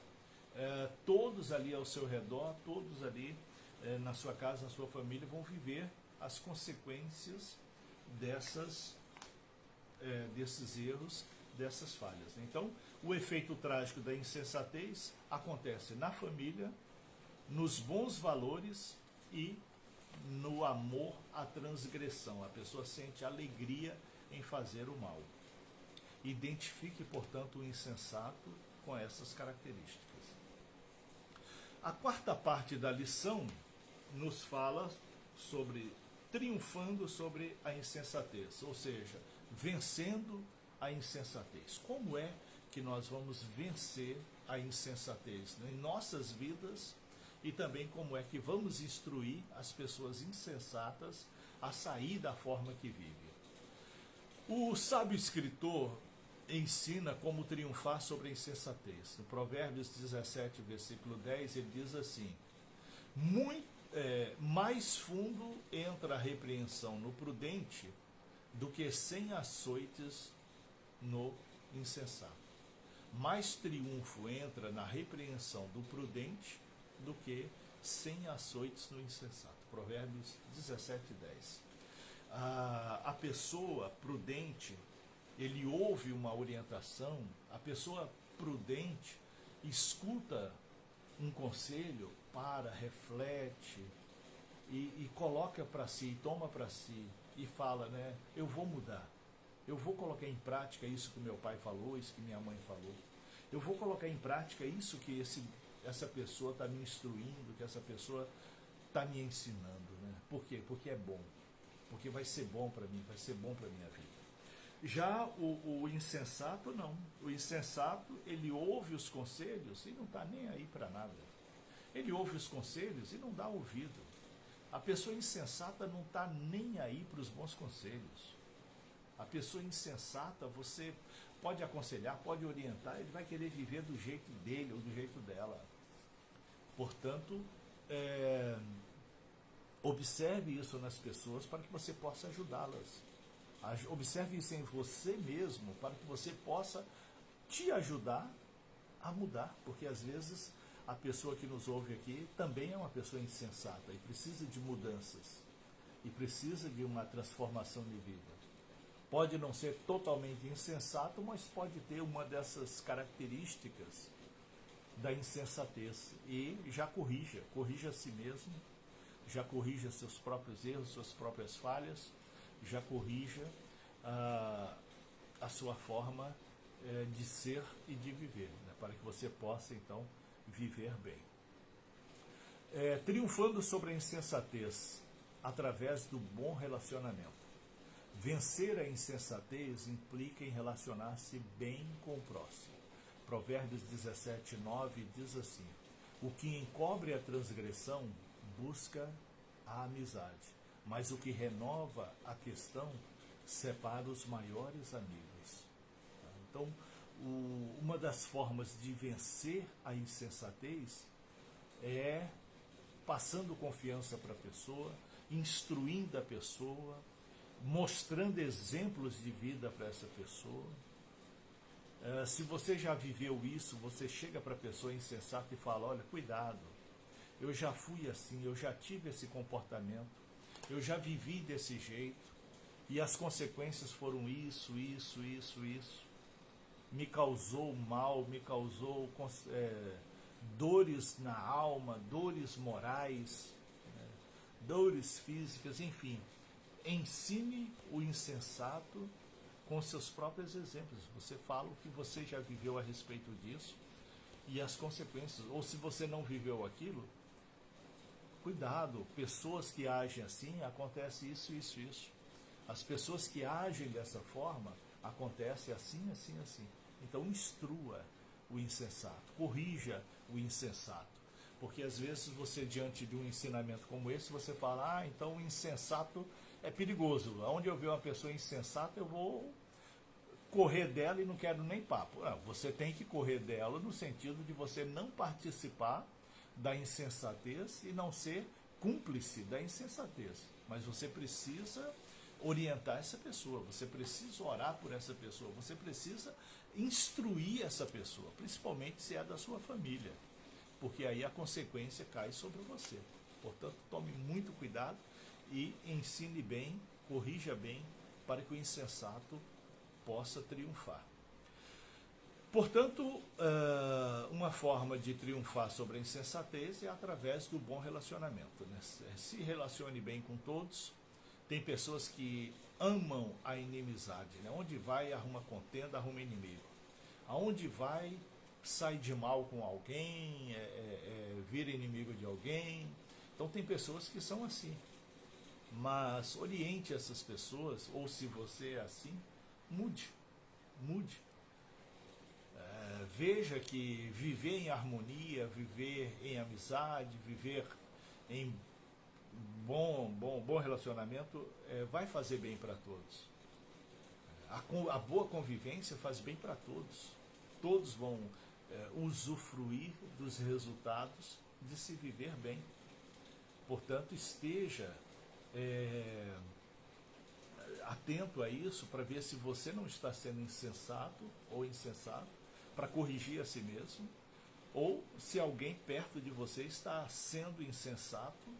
Todos ali ao seu redor, todos ali na sua casa, na sua família, vão viver as consequências desses erros, dessas falhas. Então, o efeito trágico da insensatez acontece na família, nos bons valores e no amor à transgressão. A pessoa sente alegria em fazer o mal. Identifique, portanto, o insensato com essas características. A quarta parte da lição nos fala sobre triunfando sobre a insensatez, ou seja, vencendo a insensatez. Como é que nós vamos vencer a insensatez em nossas vidas e também como é que vamos instruir as pessoas insensatas a sair da forma que vivem? O sábio escritor ensina como triunfar sobre a insensatez. No Provérbios 17, versículo 10, ele diz assim: mais fundo entra a repreensão no prudente do que 100 açoites no insensato. Mais triunfo entra na repreensão do prudente do que 100 açoites no insensato. Provérbios 17, 10. A pessoa prudente, ele ouve uma orientação, a pessoa prudente escuta um conselho, reflete e coloca para si, toma para si e fala, né, eu vou mudar. Eu vou colocar em prática isso que meu pai falou, isso que minha mãe falou. Eu vou colocar em prática isso que essa pessoa está me instruindo, que essa pessoa está me ensinando. Né? Por quê? Porque é bom. Porque vai ser bom para mim, vai ser bom para a minha vida. Já o insensato, não. O insensato, ele ouve os conselhos e não está nem aí para nada. Ele ouve os conselhos e não dá ouvido. A pessoa insensata não está nem aí para os bons conselhos. A pessoa insensata, você pode aconselhar, pode orientar, ele vai querer viver do jeito dele ou do jeito dela. Portanto, observe isso nas pessoas para que você possa ajudá-las. Observe isso em você mesmo para que você possa te ajudar a mudar, porque às vezes a pessoa que nos ouve aqui também é uma pessoa insensata e precisa de mudanças e precisa de uma transformação de vida. Pode não ser totalmente insensato, mas pode ter uma dessas características da insensatez e já corrija a si mesmo, já corrija seus próprios erros, suas próprias falhas, já corrija a sua forma de ser e de viver, né, para que você possa então viver bem. Triunfando sobre a insensatez através do bom relacionamento. Vencer a insensatez implica em relacionar-se bem com o próximo. Provérbios 17, 9 diz assim: o que encobre a transgressão busca a amizade, mas o que renova a questão separa os maiores amigos. Então, uma das formas de vencer a insensatez é passando confiança para a pessoa, instruindo a pessoa, mostrando exemplos de vida para essa pessoa. Se você já viveu isso, você chega para a pessoa insensata e fala: olha, cuidado, eu já fui assim, eu já tive esse comportamento, eu já vivi desse jeito, e as consequências foram isso, me causou mal, me causou dores na alma, dores morais, dores físicas, enfim. Ensine o insensato com seus próprios exemplos. Você fala o que você já viveu a respeito disso e as consequências. Ou se você não viveu aquilo, cuidado, pessoas que agem assim, acontece isso. As pessoas que agem dessa forma, acontece assim. Então instrua o insensato, corrija o insensato. Porque às vezes você, diante de um ensinamento como esse, você fala, então o insensato é perigoso. Onde eu ver uma pessoa insensata, eu vou correr dela e não quero nem papo. Não, você tem que correr dela no sentido de você não participar da insensatez e não ser cúmplice da insensatez. Mas você precisa orientar essa pessoa, você precisa orar por essa pessoa, você precisa instruir essa pessoa, principalmente se é da sua família, porque aí a consequência cai sobre você. Portanto, tome muito cuidado e ensine bem, corrija bem, para que o insensato possa triunfar. Portanto, uma forma de triunfar sobre a insensatez é através do bom relacionamento, né? Se relacione bem com todos. Tem pessoas que amam a inimizade, né? Onde vai, arruma contenda, arruma inimigo. Aonde vai, sai de mal com alguém, vira inimigo de alguém. Então tem pessoas que são assim. Mas oriente essas pessoas, ou se você é assim, mude. Veja que viver em harmonia, viver em amizade, viver em bom relacionamento vai fazer bem para todos. A boa convivência faz bem para todos. Todos vão usufruir dos resultados de se viver bem. Portanto, esteja atento a isso para ver se você não está sendo insensato ou insensato, para corrigir a si mesmo, ou se alguém perto de você está sendo insensato,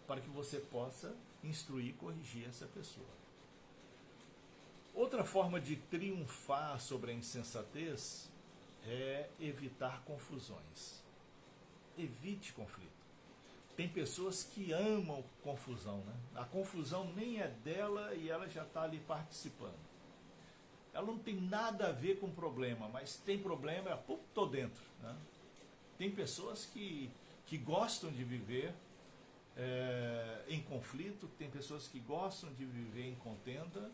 para que você possa instruir e corrigir essa pessoa. Outra forma de triunfar sobre a insensatez é evitar confusões. Evite conflito. Tem pessoas que amam confusão, né? A confusão nem é dela e ela já está ali participando. Ela não tem nada a ver com o problema, mas tem problema, estou dentro, né? Tem pessoas que gostam de viver em conflito, tem pessoas que gostam de viver em contenda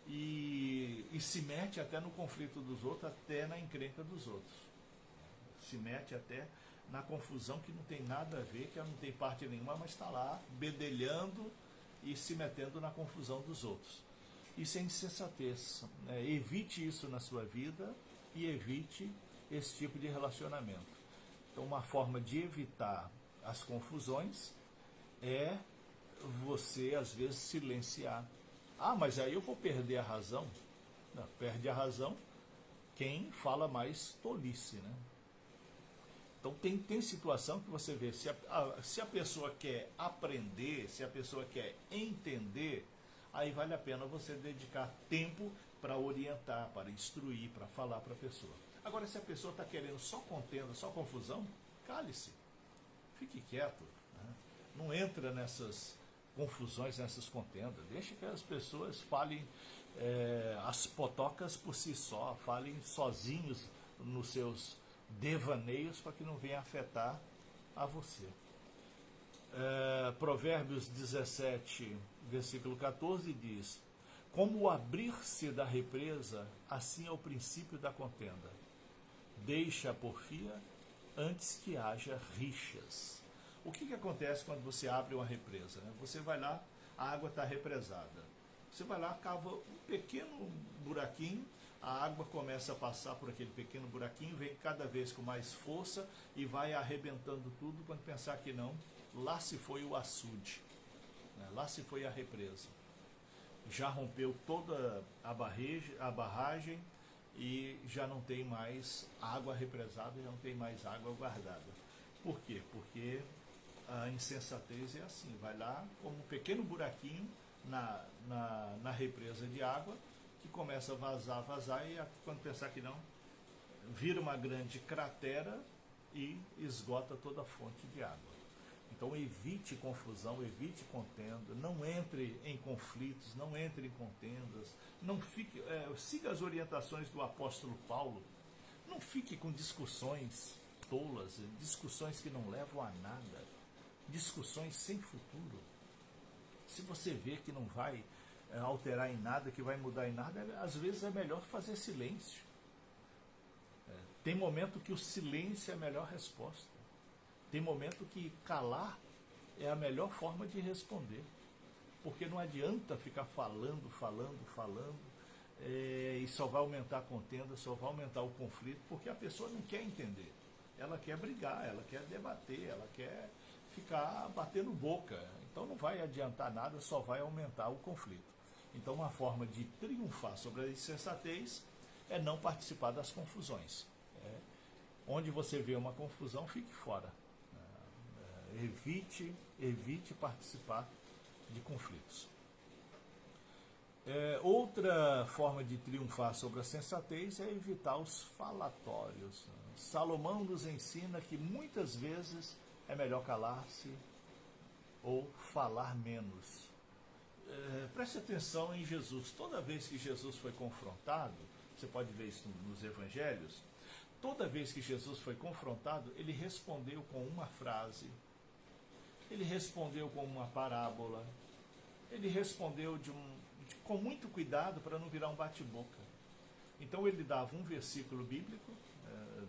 e se mete até no conflito dos outros, até na encrenca dos outros. Se mete até na confusão que não tem nada a ver, que ela não tem parte nenhuma, mas está lá bedelhando e se metendo na confusão dos outros. Isso é insensatez. Evite isso na sua vida e evite esse tipo de relacionamento. Então, uma forma de evitar as confusões é você, às vezes, silenciar. Mas aí eu vou perder a razão. Não, perde a razão quem fala mais tolice, né? Então tem situação que você vê, se a pessoa quer aprender, se a pessoa quer entender, aí vale a pena você dedicar tempo para orientar, para instruir, para falar para a pessoa. Agora, se a pessoa está querendo só contenda, só confusão, cale-se, fique quieto, né? Não entra nessas confusões, nessas contendas, deixa que as pessoas falem as potocas por si só, falem sozinhos nos seus devaneios para que não venha afetar a você. Provérbios 17, versículo 14 diz: como o abrir-se da represa, assim é o princípio da contenda. Deixa a porfia antes que haja rixas. O que acontece quando você abre uma represa, né? Você vai lá, a água está represada. Você vai lá, cava um pequeno buraquinho, a água começa a passar por aquele pequeno buraquinho, vem cada vez com mais força e vai arrebentando tudo. Quando pensar que não, lá se foi o açude, né? Lá se foi a represa. Já rompeu toda a barragem e já não tem mais água represada, já não tem mais água guardada. Por quê? Porque a insensatez é assim, vai lá como um pequeno buraquinho na represa de água, que começa a vazar, e quando pensar que não, vira uma grande cratera e esgota toda a fonte de água. Então evite confusão, evite contenda, não entre em conflitos, não entre em contendas, não fique, siga as orientações do apóstolo Paulo, não fique com discussões tolas, discussões que não levam a nada, discussões sem futuro. Se você vê que não vai alterar em nada, que vai mudar em nada, às vezes é melhor fazer silêncio. Tem momento que o silêncio é a melhor resposta. Tem momento que calar é a melhor forma de responder. Porque não adianta ficar falando, e só vai aumentar a contenda, só vai aumentar o conflito, porque a pessoa não quer entender. Ela quer brigar, ela quer debater, ela quer ficar batendo boca. Então não vai adiantar nada, só vai aumentar o conflito. Então uma forma de triunfar sobre a insensatez é não participar das confusões. Onde você vê uma confusão, fique fora. Evite participar de conflitos. Outra forma de triunfar sobre a sensatez é evitar os falatórios. Salomão nos ensina que muitas vezes é melhor calar-se ou falar menos. Preste atenção em Jesus. Toda vez que Jesus foi confrontado, você pode ver isso nos evangelhos, toda vez que Jesus foi confrontado, ele respondeu com uma frase, ele respondeu com uma parábola, ele respondeu com muito cuidado para não virar um bate-boca. Então ele dava um versículo bíblico,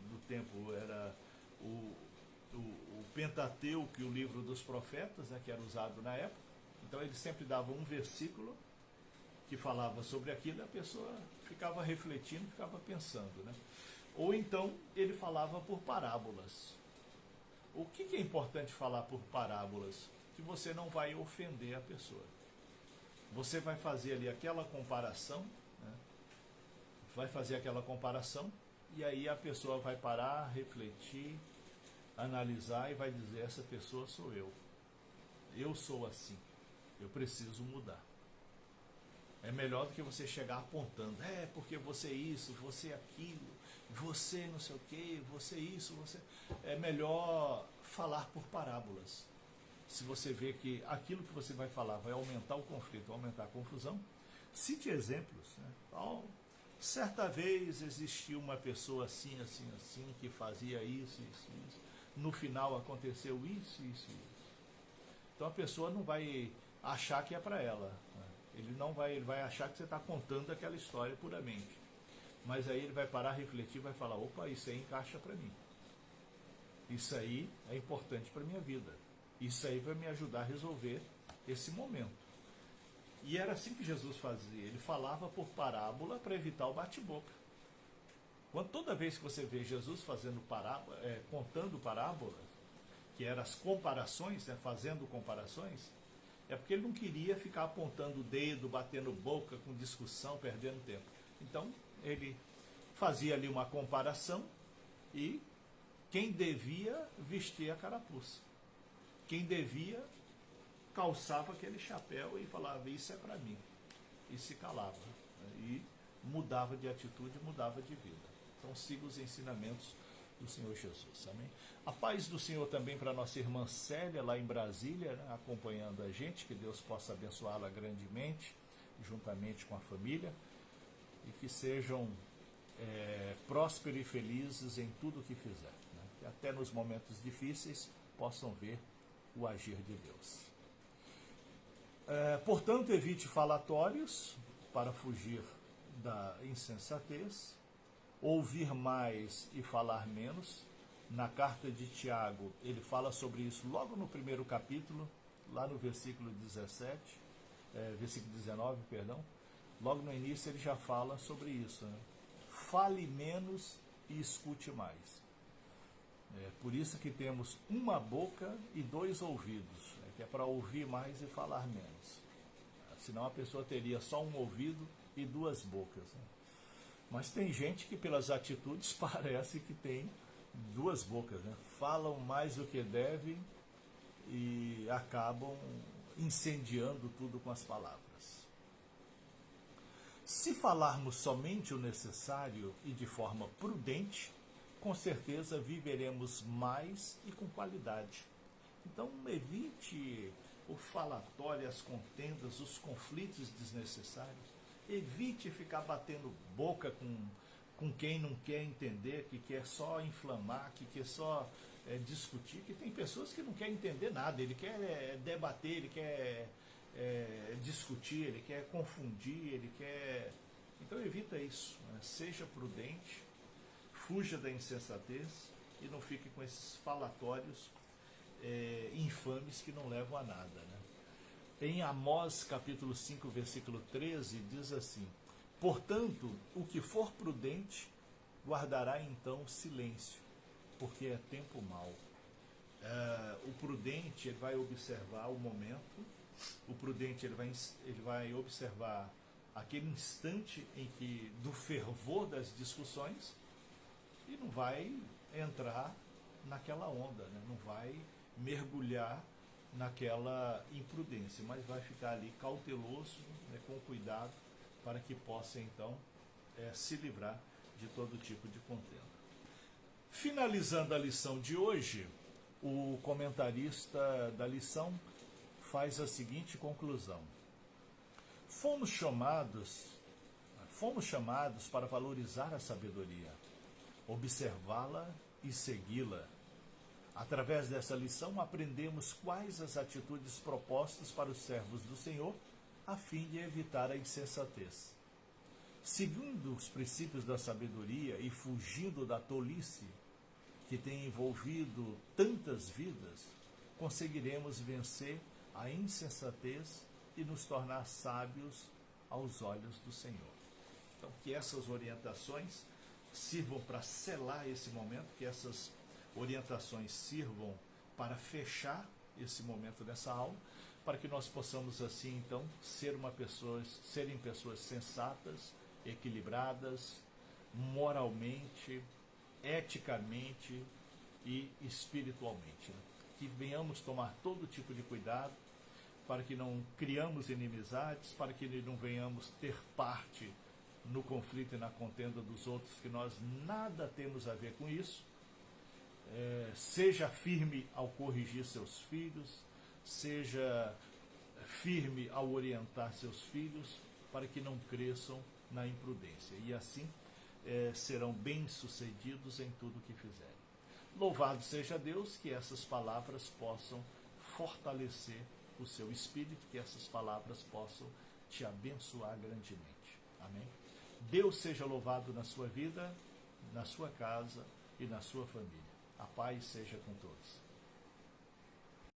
do tempo era o Pentateuco e o livro dos profetas, que era usado na época. Então ele sempre dava um versículo que falava sobre aquilo, e a pessoa ficava refletindo, ficava pensando, Ou então ele falava por parábolas. O que é importante falar por parábolas? Que você não vai ofender a pessoa. Você vai fazer ali aquela comparação, vai fazer aquela comparação, e aí a pessoa vai parar, refletir, analisar e vai dizer: essa pessoa sou eu. Eu sou assim. Eu preciso mudar. É melhor do que você chegar apontando, porque você é isso, você é aquilo, você não sei o que, você isso, você... É melhor falar por parábolas. Se você vê que aquilo que você vai falar vai aumentar o conflito, vai aumentar a confusão, cite exemplos. Certa vez existiu uma pessoa assim, que fazia isso. No final aconteceu isso. Então a pessoa não vai achar que é para ela. Ele vai achar que você está contando aquela história puramente. Mas aí ele vai parar, refletir, vai falar: opa, isso aí encaixa para mim. Isso aí é importante para a minha vida. Isso aí vai me ajudar a resolver esse momento. E era assim que Jesus fazia. Ele falava por parábola para evitar o bate-boca. Toda vez que você vê Jesus fazendo contando parábolas, que eram as comparações, fazendo comparações, é porque ele não queria ficar apontando o dedo, batendo boca, com discussão, perdendo tempo. Então, ele fazia ali uma comparação e quem devia vestia a carapuça. Quem devia calçava aquele chapéu e falava: isso é para mim. E se calava. E mudava de atitude, mudava de vida. Então siga os ensinamentos do Senhor Jesus. Amém? A paz do Senhor também para nossa irmã Célia, lá em Brasília, acompanhando a gente. Que Deus possa abençoá-la grandemente, juntamente com a família. E que sejam prósperos e felizes em tudo o que fizer. Que até nos momentos difíceis possam ver o agir de Deus. Portanto, evite falatórios para fugir da insensatez, ouvir mais e falar menos. Na carta de Tiago, ele fala sobre isso logo no primeiro capítulo, lá no versículo 19, perdão. Logo no início ele já fala sobre isso. Fale menos e escute mais. Por isso que temos uma boca e 2 ouvidos, que é para ouvir mais e falar menos. Senão a pessoa teria só um ouvido e 2 bocas. Mas tem gente que pelas atitudes parece que tem 2 bocas. Falam mais do que devem e acabam incendiando tudo com as palavras. Se falarmos somente o necessário e de forma prudente, com certeza viveremos mais e com qualidade. Então evite o falatório, as contendas, os conflitos desnecessários. Evite ficar batendo boca com quem não quer entender, que quer só inflamar, que quer só discutir, que tem pessoas que não querem entender nada, ele quer debater, ele quer discutir, ele quer confundir, ele quer... Então evita isso, né? Seja prudente, fuja da insensatez e não fique com esses falatórios infames que não levam a nada, né? Em Amós capítulo 5, versículo 13, diz assim: portanto, o que for prudente, guardará então silêncio, porque é tempo mau. O prudente, ele vai observar o momento, o prudente, ele vai observar aquele instante em que, do fervor das discussões, e não vai entrar naquela onda, né? Não vai mergulhar naquela imprudência, mas vai ficar ali cauteloso, né, com cuidado, para que possa então se livrar de todo tipo de contenda. Finalizando a lição de hoje, o comentarista da lição faz a seguinte conclusão: fomos chamados para valorizar a sabedoria, observá-la e segui-la. Através dessa lição, aprendemos quais as atitudes propostas para os servos do Senhor, a fim de evitar a insensatez. Seguindo os princípios da sabedoria e fugindo da tolice que tem envolvido tantas vidas, conseguiremos vencer a insensatez e nos tornar sábios aos olhos do Senhor. Então, que essas orientações sirvam para selar esse momento, que essas orientações sirvam para fechar esse momento dessa aula, para que nós possamos assim então serem pessoas sensatas, equilibradas, moralmente, eticamente e espiritualmente, né? Que venhamos tomar todo tipo de cuidado para que não criamos inimizades, para que não venhamos ter parte no conflito e na contenda dos outros, que nós nada temos a ver com isso. Seja firme ao corrigir seus filhos, seja firme ao orientar seus filhos, para que não cresçam na imprudência, e assim serão bem-sucedidos em tudo o que fizerem. Louvado seja Deus, que essas palavras possam fortalecer o seu espírito, que essas palavras possam te abençoar grandemente. Amém? Deus seja louvado na sua vida, na sua casa e na sua família. A paz seja com todos.